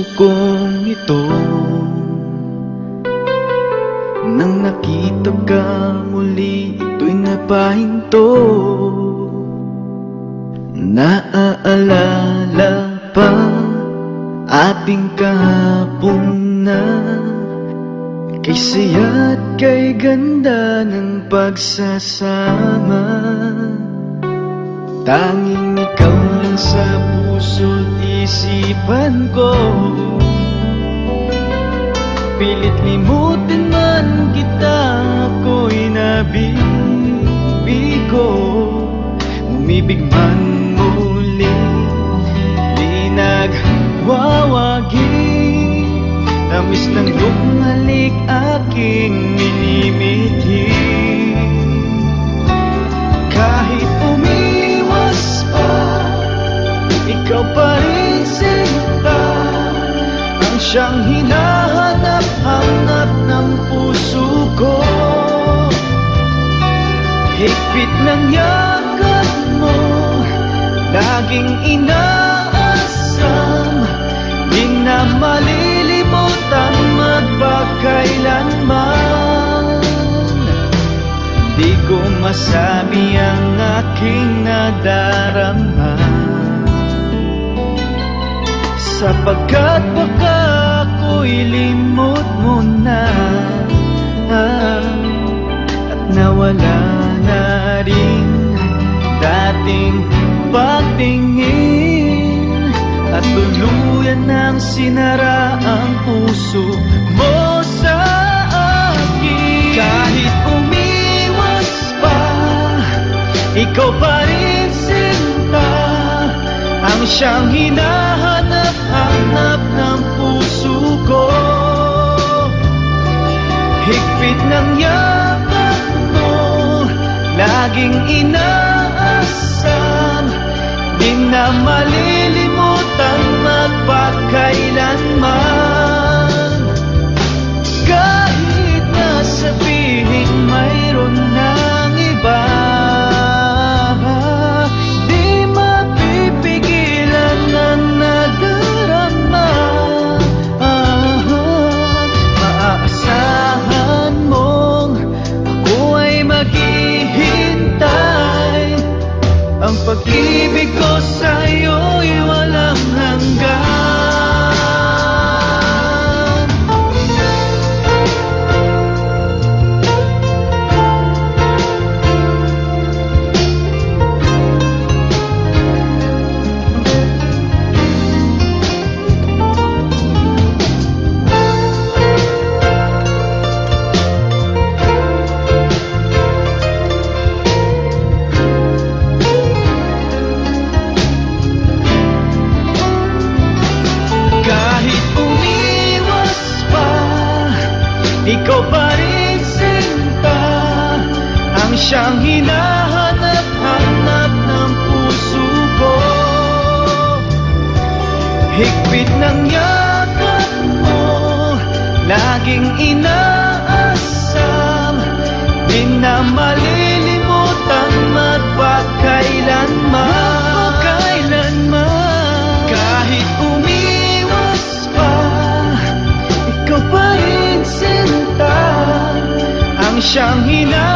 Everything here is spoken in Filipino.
puso kong ito. Nang nakita ka muli, ito'y napahinto. Naaalala pa ating kahapon na kay saya at kay ganda ng pagsasama. Tanging ikaw lang sa puso't isipan ko. Pilit limutin man kita, ako'y nabibigo. Umibig man muli, di nagwawagi. Tamis ng lumalik aking minimithi. Kahit umiwas pa, ikaw pa rin sinta. Ang siyang hinahanap-hanap ng puso ko. Higpit ng yakap mo, laging inaasam. Di na malilimutan magpakailanman. Di ko masabi ang aking nadarama, sapagkat baka ako'y limot mo na, at nawala na rin dating pagtingin, at tuluyan nang sinara ang puso mo sa akin. Kahit umiwas pa, ikaw pa rin sinta. Ang siyang hinahanap-hanap ng puso ko. Higpit ng yakap mo, laging inaasam. Di na malilimutan magpakailanman. Kahit na sabihin mayroon ng iba, di mapipigilan ang nadarama. Maaasahan mong ako ay maghihintay. Ang pag-ibig ko sa'yo'y walang hanggan. Ikaw pa rin sinta. Ang siyang hinahanap-hanap ng puso ko. Higpit ng yakap mo, laging inaasam. Di na malilimutan magpakailanman. Kahit umiwas pa, ikaw pa rin sinta. Ang siyang hinahanap